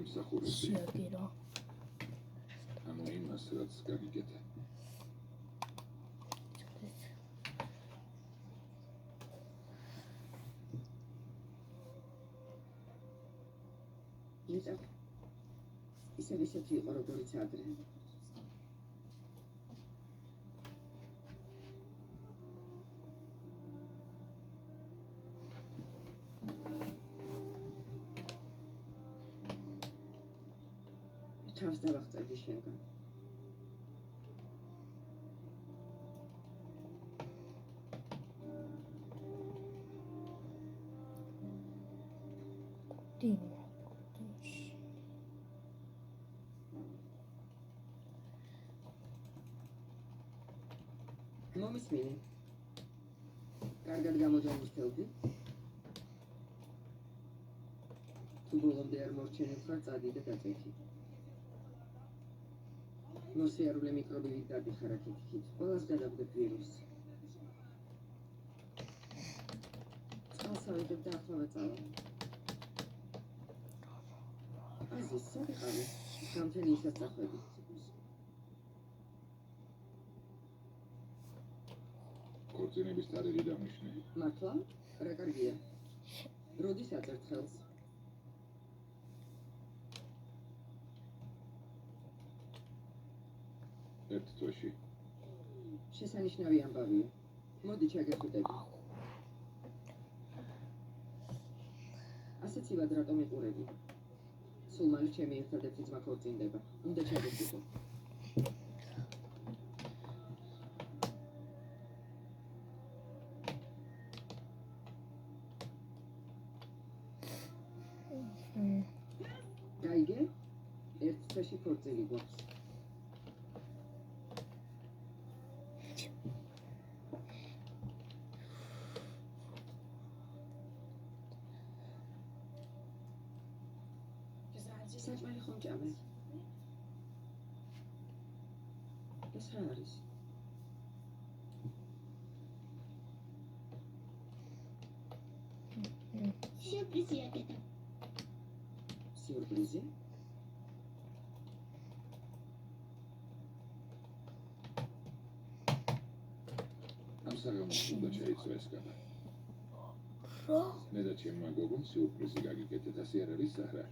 ემსახურებდი. შეაგერო. ანუ იმას, რაც გაგიკეთე. ისეთი იყო, როგორც ადრე. თავს დავახტები შენგან. მომისმინე. კარგად გამოძამისთელდი. თუ ბოლომდე არ მორჩენილ ხარ, წადი და დაწექი. მოსიარულე მიკრობივით დადიხარ აქეთ-იქით. ყველას გადავდებ ვირუსს. წყალს ავიდებ და ახლა წავა. აზის, სად იყავი? გამთენი ისაწახვები. ქორწინების თარიღი დამიშნე. მართლა? რა კარგია. როდის აწერთ ხელს? ერთ თვეში. შესანიშნავი ამბავია. მოდი ჩაგეხუტები. ასეც ივად რატომ იყურები? სულ მალე ჩემი ერთადერთი ძმა ქორწინდება. უნდა ჩაგეხუტო. გაიგე? ერთ თვეში ქორწილი გვაქვს. საჭმელი ხომ ჭამე? ეს რა არის? სიურპრიზია დედა. სიურპრიზი? ამ საღამოს უნდა შეიცვა ეს კაბა. რა? მე და ჩემმა გოგომ სიურპრიზი გაგიკეთეთ, ასე არ არის საჰრა?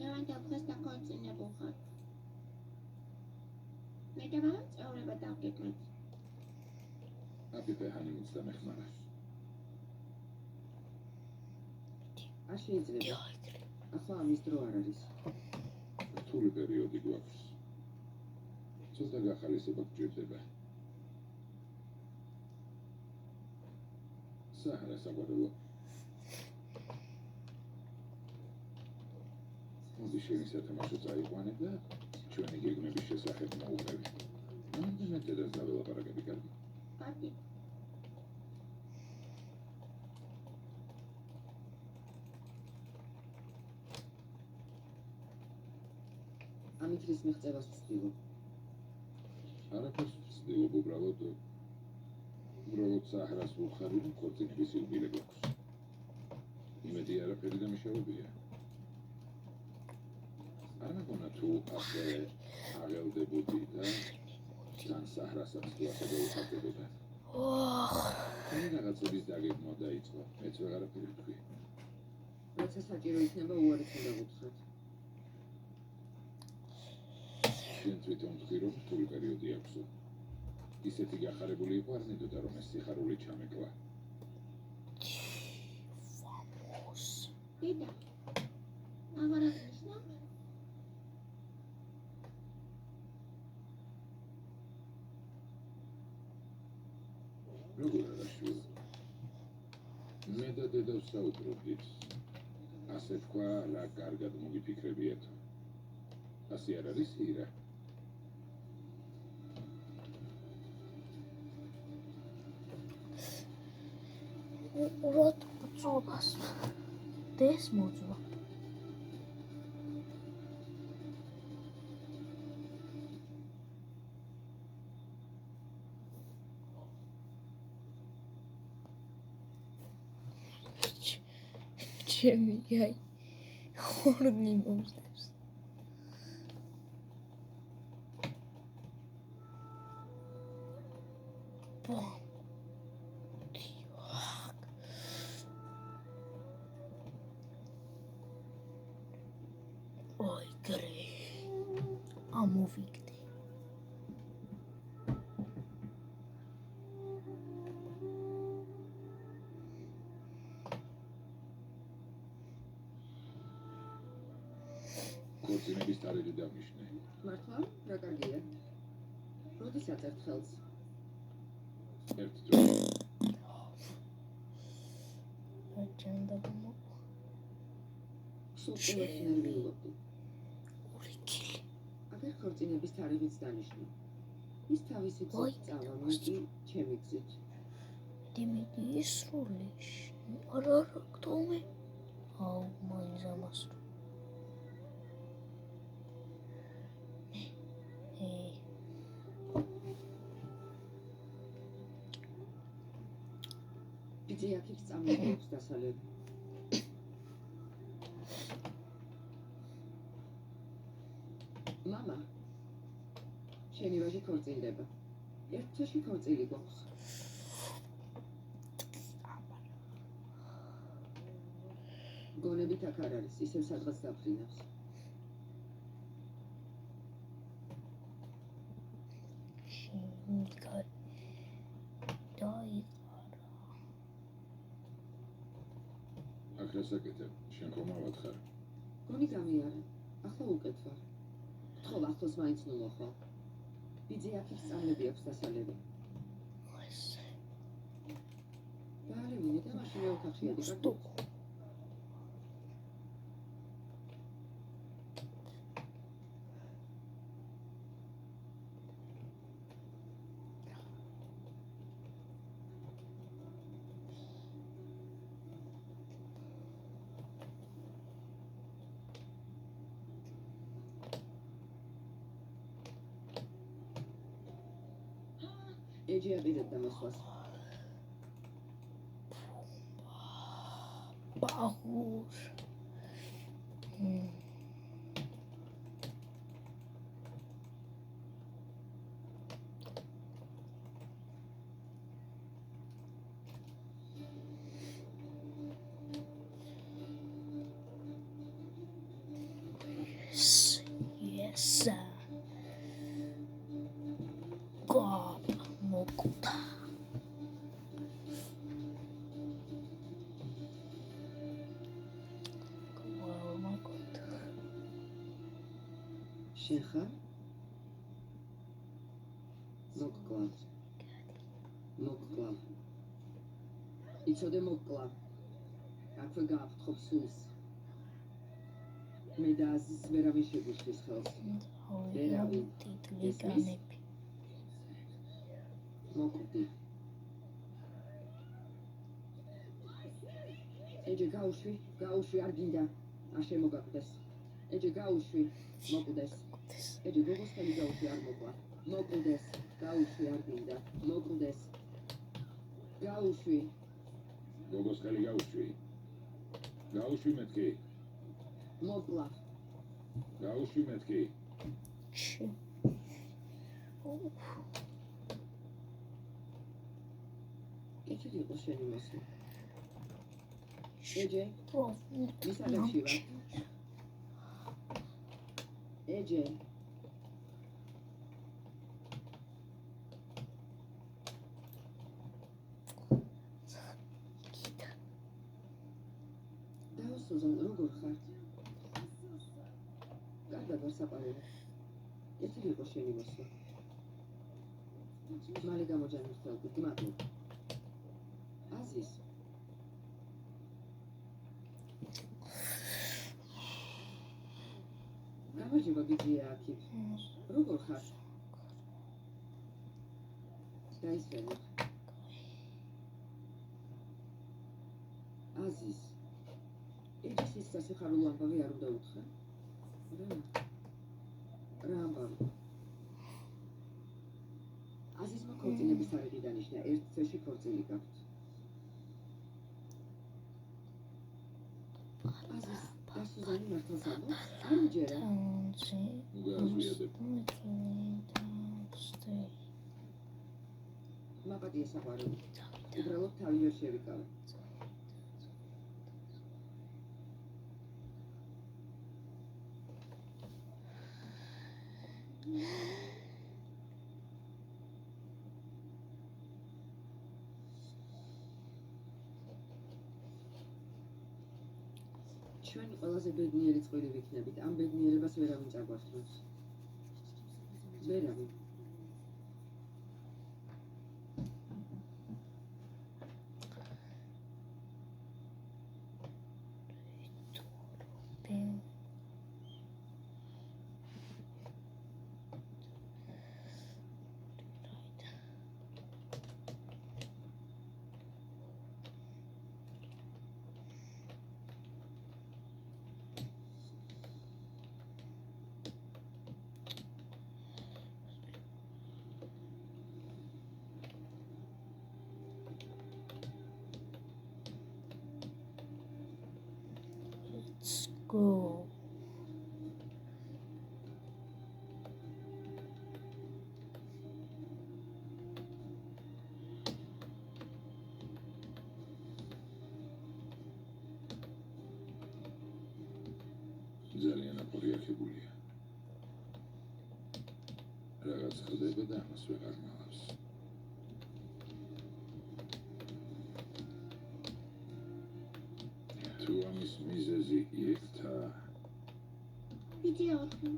ლევან დაფხას დაქორწინებულ ხარ. მე და მამამ წევრება დავგეგმეთ. აფიფე ჰანიმუნს დამეხმარა. არ შეიძლება. ახლა ამის დრო არ არის. რთული პერიოდი გვაქვს. ცოტა გახალისება გჭირდება. საჰრა საგვარეულო. მოდი შენი სათამაშო წაიყვანე და ჩვენი გეგმების შესახებ მოუღები. ამიტომ მეტად დაველაპარაკები კარგი. კარგი. ამით რის მიღწევას ვცდილობ? არაფერს ვცდილობ, უბრალოდ საჰრას ვუხარი, რომ ქორწინების იუბილე გვაქვს. იმედი არაფერი დამიშავებია. არ მეგონა თუ ასე აღელდებოდი და თან საჰრასაც თუ ასე გაუხარდებოდა. მე რაღაცების დაგეგმვა დაიწყო, მეც ვეღარაფერი ვთქვი. როცა საჭირო იქნება, უარიც უნდა გუთხრათ. შენ თვითონ თქვი, რომ რთული პერიოდი აქვსო. ისეთი გახარებული იყო, არ მინდოდა, რომ ეს სიხარული ჩამეკლა. დედა. აღარ აღნიშნა? როგორ არა შვილი? მე და დედა ვსაუბრობდით. ასე თქვა, რა კარგად მოგიფიქრებიათ. ასე არ არის ირა? Урод უწობას. დეს მოძვა. შემიგაი. ხორნი მომსდევს. Ой, გრე. ამოვიგდი. ქორწინების თარიღი დამნიშნე. მართლა? რა კარგია. როდის აწერთ ხელს? ერთ დროს აჯანდაბო. სულ ყოველს ნერვიულობდი. ორი კილი. აგერ ქორწინების თარიღიც დანიშნე. ის თავისი ოი, გზით წავა, მე კი ჩემი გზით. დიმიტრი ისრული. არა, გთხოვე. აუ, მაინც ამას. ბიძი აქეთ წამოგვიქვს დასალები. მამა, შენი ვაჟი ქორწინდება. ერთ თვეში ქორწილი გვაქვს. გონებით აქ არ არის, ისევ სადღაც დაფრინავს. შინგა. დაიყარა. აქ რასაკეთებ? შენ ხომ ავათხარ? გონი გამიარე, ახლა უკეთ ვარ. გთხოვ ახლოს მაინც ნუ მოხვალ. ბიძი აქეთ წამები აქვს დასალები. ესე. გაალევინე და მაშინ მე ოთახში ადიკარ. სტო. ეჯი აპირებ დამასვას. ბაჰურ. Yes. God, მოკუთა. შენ ხარ? მოკლა. მოკლა. იცოდე მოკლა. აქვე გააფრთხო სულს. მე და აზის ვერავინ შეგვიშლის ხელს. ვერავინ. ტიტლიგანები. მოკვდი. ეჯე გაუშვი არ გინდა. არ შემოგაკვდეს. ეჯე გაუშვი, მოკვდეს. ეჯე გოგოს ხელი გაუშვი არ მოკლა. მოკვდეს. გაუშვი არ გინდა. მოკვდეს. გაუშვი. გოგოს ხელი გაუშვი. გაუშვი მეთქი. მოკლა. გაუშვი მეთქი. ჩი. ეჭი იყო შენი მოსვლა. ეჯე, პროფი. მისაღებში ვარ. ეჯე. დავა სუზან, როგორ ხარ? კარგად ვარ საყვარელი. ეჭი იყო შენი მოსვლა. მალე გამოჯანმრთელდი, მადლობა. აზის. გამარჯობა ბიძია აქ. როგორ ხარ? დაისვენე. აზის. ეჯის ის სასიხარულო ამბავი არ უნდა უთხრა. რა ამბავი? აზიზმა ქორწინების თარიღი დანიშნა, ერთ თვეში ქორწილი გაქვთ. აზის და სუზანი მართლაც ამბობს? არ მიჯერა. Townsy. ნუ გააზვიადებ. მაპატია საყვარელი. უბრალოდ თავი ვერ შევიკავე. ჩვენ ყველაზე ბედნიერი წყვილი ვიქნებით. ამ ბედნიერებას ვერავინ წაგვართმევს. ვერავინ. Let's go. ძალიან აპორიახებულია. რაღაც ხდება და ამას ვეღარ მალავს. თუ ამის მიზეზი იქთა, ვიდეო თუ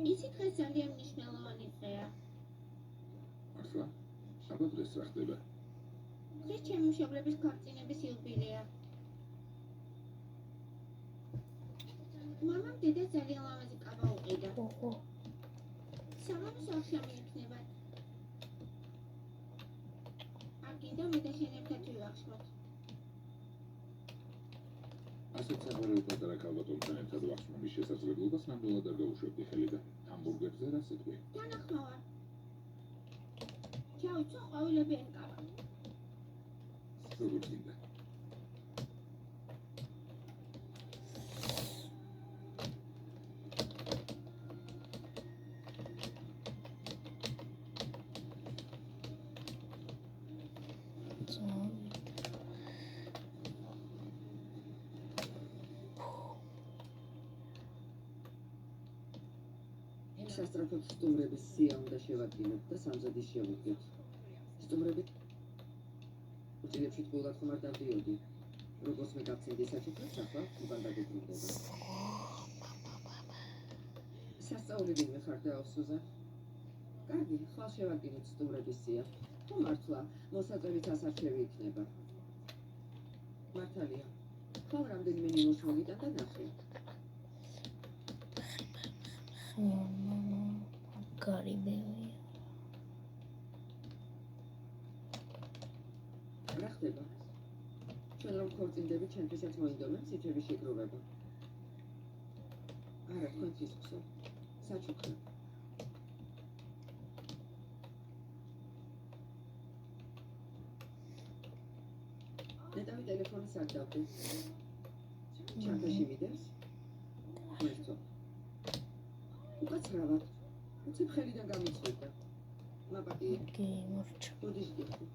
იცი დღეს ძალიან მნიშვნელოვანი დღეა. მართლა? აბა დღეს რა ხდება? დღეს ჩემი მშობლების ქორწინების იუბილეა. მამამ დედას ძალიან ლამაზი კაბა უყიდა. Oh, სამამის ოქშა მიიქნებათ. აგიდა მე და შენ ერთად ვივახშმოთ. ასეთ საყვარელ პატარა ქალბატონთან ერთად ვახშმების შესაძლებლობას ნამდვილად არ გაუშვებდი ხელი და ჰამბურგერზე რა სიტყვი? განახმავა. ჩავიცო ყვავილებიანი კაბა. როგორც გინდა. სასწრაფოდ სტუმრების სია უნდა შევადგინოთ და სამზადის შევუდგეთ. სტუმრები უწინებში თქულად ხომ არ დავდიოდი. როგორც მე გავცინდი საჩუქრებს, ახლა უკან დაგებრუნდება. სასწაულებრივი ხარ და სუზან. კარგი, ხვალ შევადგინოთ სტუმრების სია. თუ მართლა მოსაწევით ასარჩევი იქნება. მართალია. ხვალ რამდენიმე ნიმუშს მოგიტან და ნახე. Garibelli. რა ხდება? ჩვენ რომ ქორწინდები, ჩვენთვისაც მოინდომებს ითების შეგროვება. არა, თქვენთვის ხსო. საჩუქრა. ნეტავი ტელეფონის არ დავდე. ჩანთაში მიდევს? მერწო. უკაცრავად. უცებ ხელიდან გამიწვევდა. მაპატია. Okay, morcho. ბუდიშ გიხდი.